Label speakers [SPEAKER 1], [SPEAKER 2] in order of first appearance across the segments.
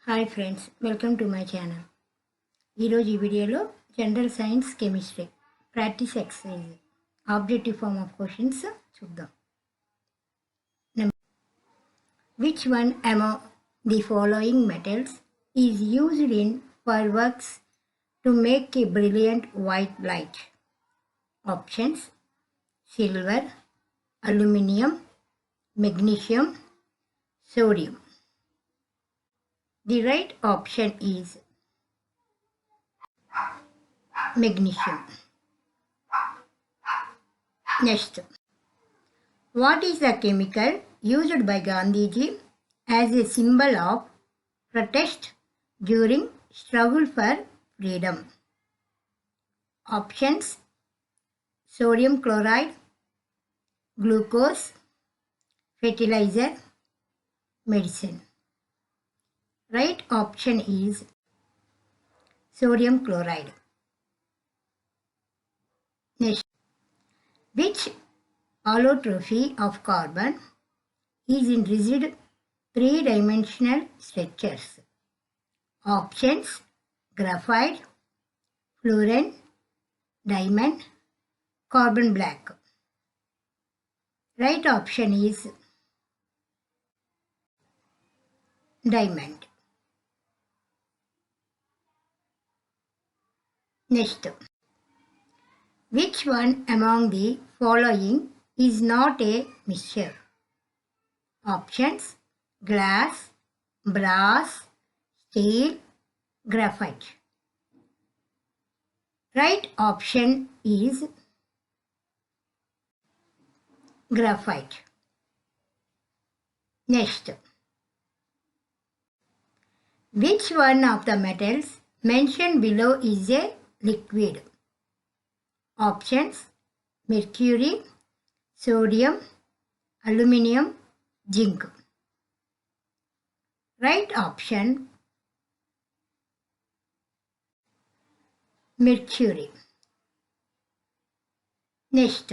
[SPEAKER 1] Hi friends, welcome to my channel. ఈరోజు ఈ వీడియోలో general science chemistry practice exercise objective form of questions చూద్దాం. Which one among the following metals is used in fireworks to make a brilliant white light? Options: silver, aluminium, magnesium, sodium. The right option is magnesium. Next, what is the chemical used by Gandhiji as a symbol of protest during struggle for freedom? Options: sodium chloride, glucose, fertilizer, medicine. Right option is sodium chloride. Next, which allotrophy of carbon is in rigid three-dimensional structures? Options: graphite, fluorine, diamond, carbon black. Right option is diamond. Next, which one among the following is not a mixture? Options: glass, brass, steel, graphite. Right option is graphite. Next, which one of the metals mentioned below is a liquid? Options: mercury, sodium, aluminium, zinc. Right option: mercury. Next,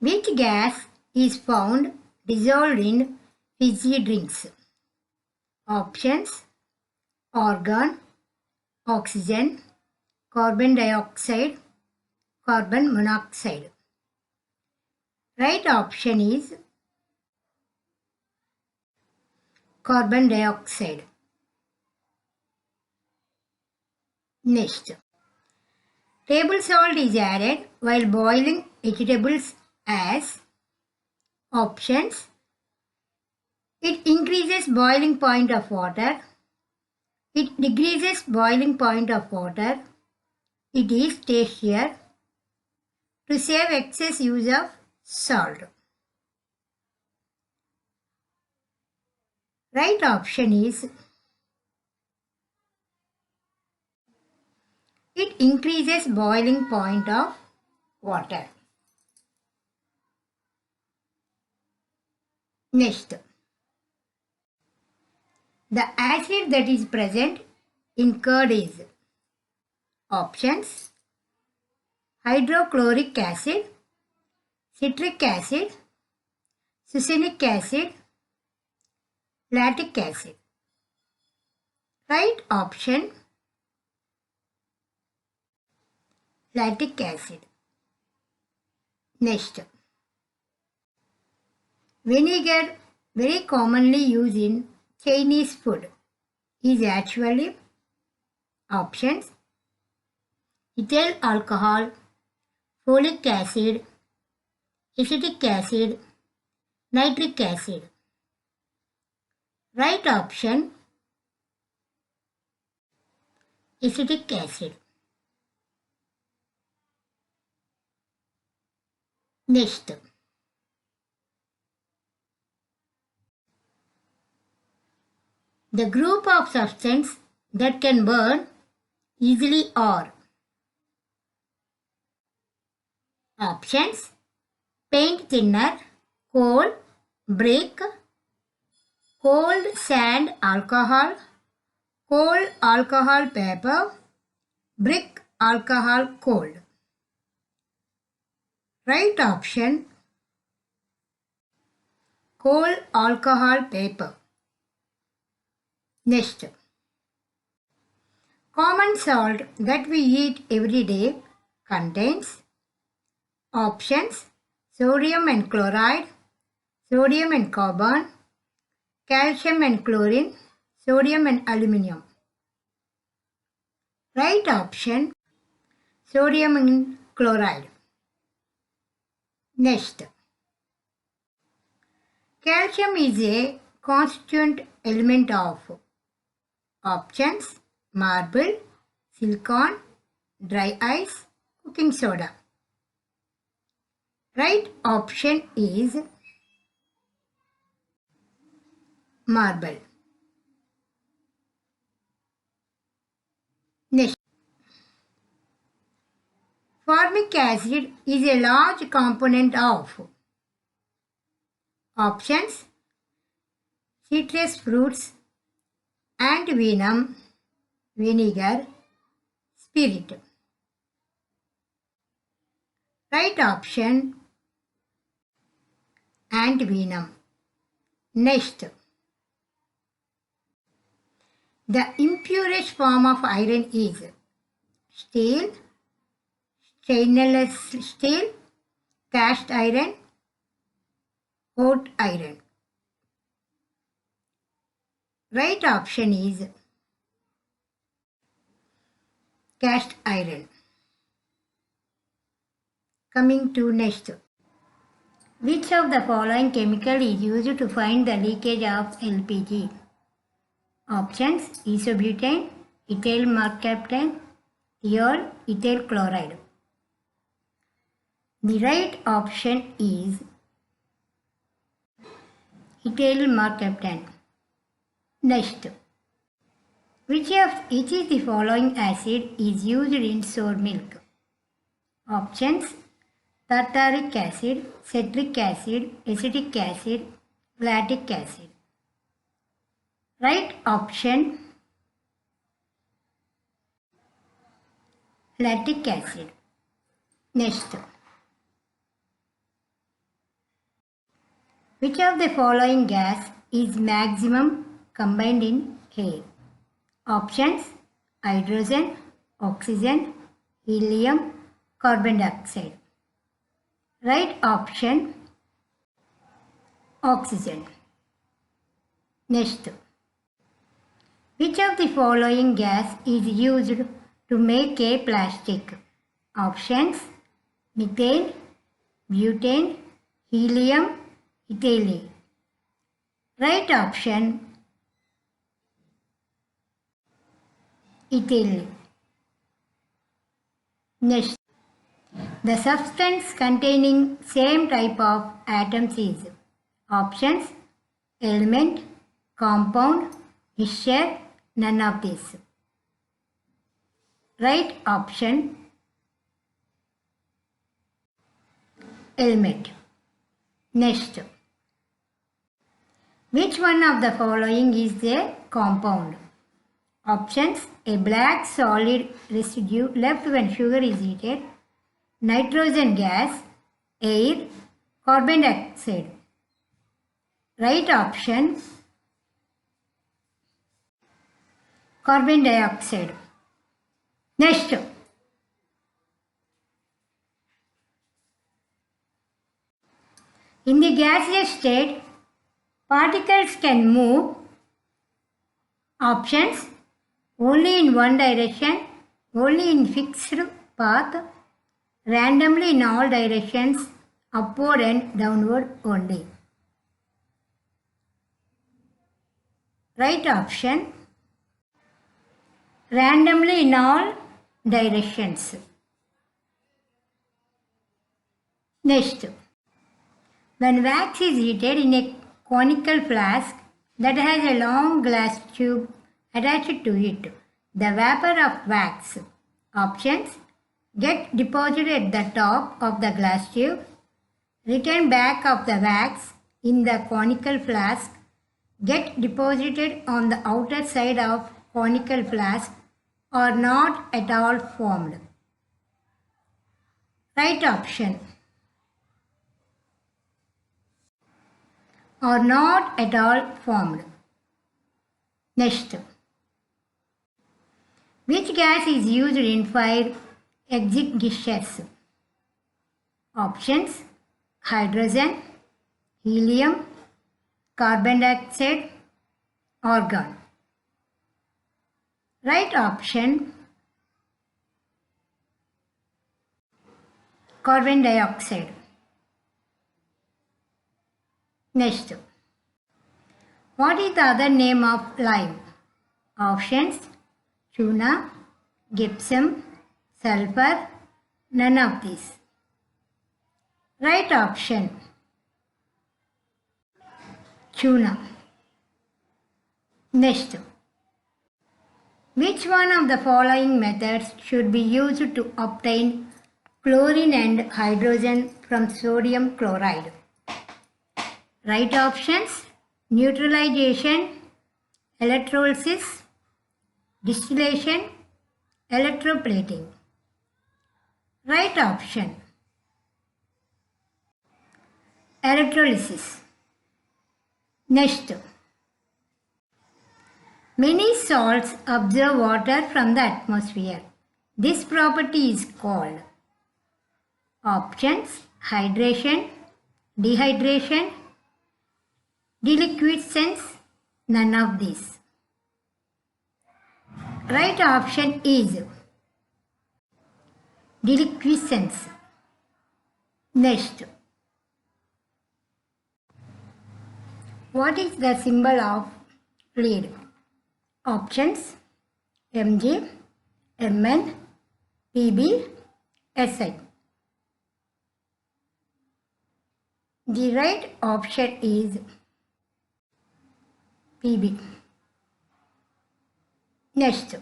[SPEAKER 1] which gas is found dissolved in fizzy drinks? Options: argon, oxygen, carbon dioxide, carbon monoxide. Right option is carbon dioxide. Next, table salt is added while boiling vegetables as. Options: it increases boiling point of water, it decreases boiling point of water, it is tastier, to save excess use of salt. Right option is it increases boiling point of water. Next, the acid that is present in curd is. Options: hydrochloric acid, citric acid, succinic acid, lactic acid. Right option: lactic acid. Next, vinegar, very commonly used in Chinese food, is actually. Options: ethyl alcohol, folic acid, acetic acid, nitric acid. Right option: acetic acid. Next, the group of substance that can burn easily are. Options: paint thinner, coal, brick, cold sand alcohol, coal alcohol paper, brick alcohol cold. Right option: coal alcohol paper. Next, common salt that we eat every day contains options: sodium and chloride, sodium and carbon, calcium and chlorine, sodium and aluminium. Right option: sodium and chloride. Next, calcium is a constituent element of options: marble, silicon, dry ice, cooking soda. Right option is marble. Next, formic acid is a large component of options: citrus fruits, antivenom, vinegar, spirit. Right option: antivenom. Next, the impurest form of iron is steel, stainless steel, cast iron, hot iron. Right option is cast iron. Coming to next. Which of the following chemical is used to find the leakage of LPG? Options: isobutane, ethyl mercaptan, thiol, ethyl chloride. The right option is ethyl mercaptan. Next, which is the following acid is used in sour milk? Options: tartaric acid, citric acid, acetic acid, lactic acid. Right option: lactic acid. Next, which of the following gas is maximum combined in air? Options: hydrogen, oxygen, helium, carbon dioxide. Right option: oxygen. Next, which of the following gas is used to make a plastic? Options: methane, butane, helium, ethylene. Right option: ethylene. Next, the substance containing same type of atoms is options: element, compound, mixture, none of this. Right option: element. Next, which one of the following is a compound? Options: a black solid residue left when sugar is heated, nitrogen gas, air, carbon dioxide. Right option: carbon dioxide. Next, in the gaseous state, particles can move. Options: only in one direction, only in fixed path, randomly in all directions, upward and downward only. Right option: randomly in all directions. Next, when wax is heated in a conical flask that has a long glass tube attached to it, the vapor of wax. Options: get deposited at the top of the glass tube, return back of the wax in the conical flask, get deposited on the outer side of conical flask, or not at all formed. Right option: or not at all formed. Next, which gas is used in fire extinguishers? Options: hydrogen, helium, carbon dioxide, argon. Right option: carbon dioxide. Next, what is the other name of lime? Options: tuna, gypsum, sulfur, none of these. Right option: tuna. Next, which one of the following methods should be used to obtain chlorine and hydrogen from sodium chloride? Right options: neutralization, electrolysis, distillation, electroplating. Right option: electrolysis. Next, many salts absorb water from the atmosphere. This property is called. Options: hydration, dehydration, deliquescence, none of these. Right option is deliquescence. Next, what is the symbol of lead? Options: Mg, Mn, Pb, Si. The right option is Pb. Next,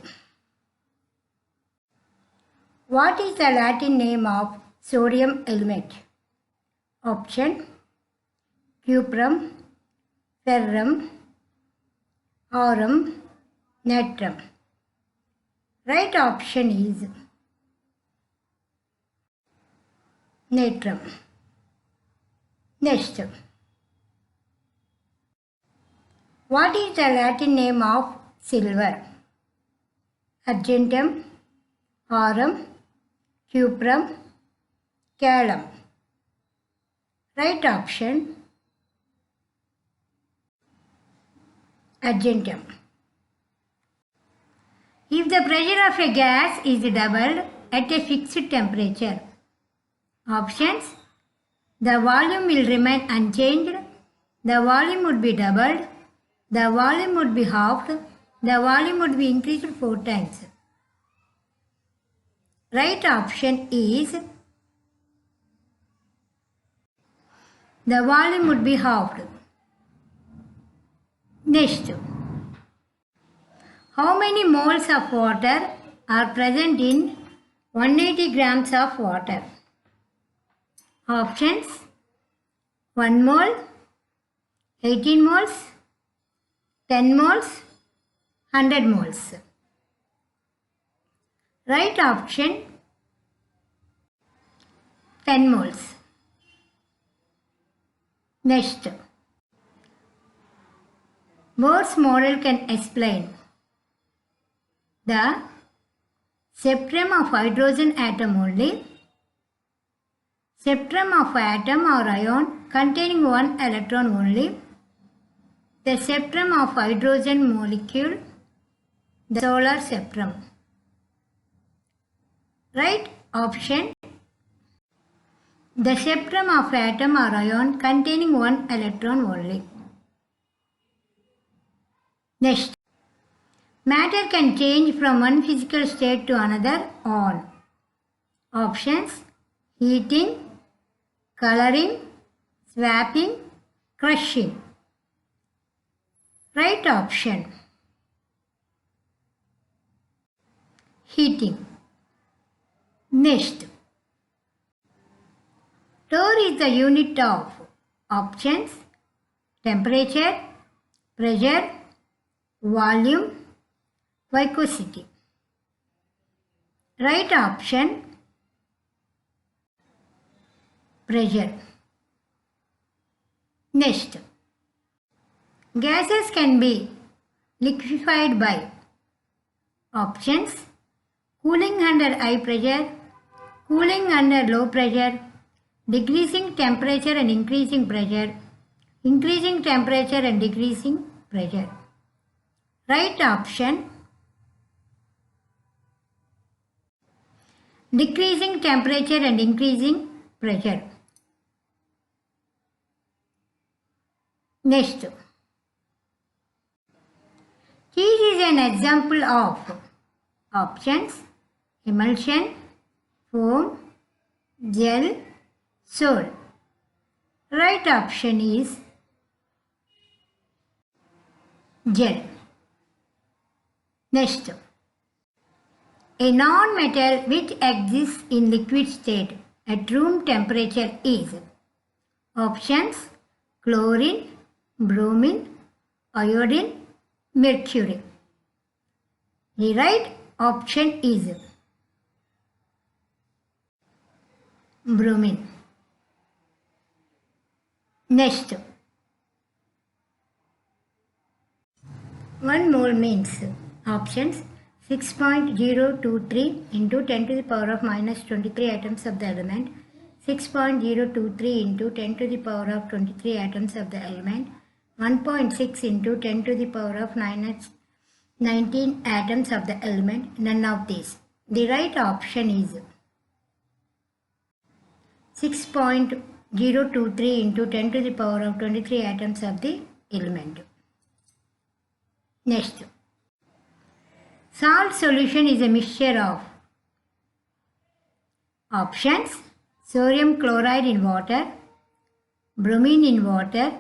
[SPEAKER 1] what is the Latin name of sodium element? Option: cuprum, ferrum, aurum, natrum. Right option is natrum. Next, what is the Latin name of silver? Argentum, aurum, cuprum, calum. Right option: argentum. If the pressure of a gas is doubled at a fixed temperature. Options: the volume will remain unchanged, the volume would be doubled, the volume would be halved, the volume would be increased 4 times. Right option is the volume would be halved. Next, how many moles of water are present in 180 grams of water? Options: 1 mole, 18 moles, 10 moles, 100 moles. Right option: 10 moles. Next, Bohr's model can explain the spectrum of hydrogen atom only, spectrum of atom or ion containing 1 electron only, the spectrum of hydrogen molecule, the solar spectrum. Right option: the spectrum of atom or ion containing 1 electron only. Next, matter can change from one physical state to another on. Options: heating, coloring, swapping, crushing. Right option: heating. Next, torr is the unit of. Options: temperature, pressure, volume, viscosity. Right option: pressure. Next, gases can be liquefied by options: cooling under high pressure, cooling under low pressure, decreasing temperature and increasing pressure, increasing temperature and decreasing pressure. Right option: decreasing temperature and increasing pressure. Next, cheese is an example of options: emulsion, foam, gel, sol. Right option is gel. Next, a non-metal which exists in liquid state at room temperature is options: chlorine, bromine, iodine, mercury. The right option is bromine. Next, 1 mole means options: 6.023 into 10 to the power of minus 23 atoms of the element, 6.023 into 10 to the power of 23 atoms of the element, 1.6 into 10 to the power of minus 19 atoms of the element, none of these. The right option is 6.023 into 10 to the power of 23 atoms of the element. Next, salt solution is a mixture of options: sodium chloride in water, bromine in water,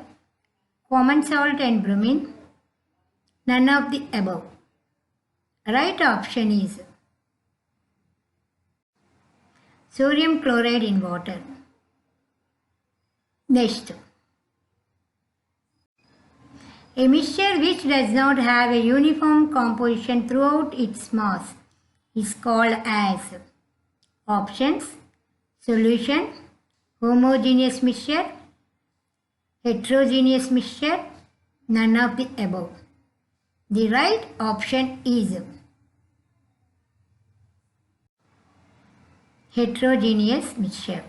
[SPEAKER 1] common salt and bromine, none of the above. Right option is sodium chloride in water. Next, a mixture which does not have a uniform composition throughout its mass is called as options: solution, homogeneous mixture, heterogeneous mixture, none of the above. The right option is heterogeneous mixture.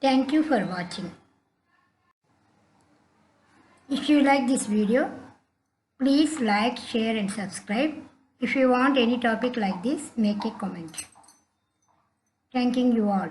[SPEAKER 1] Thank you for watching. If you like this video, please like, share and subscribe. If you want any topic like this, make a comment. Thanking you all.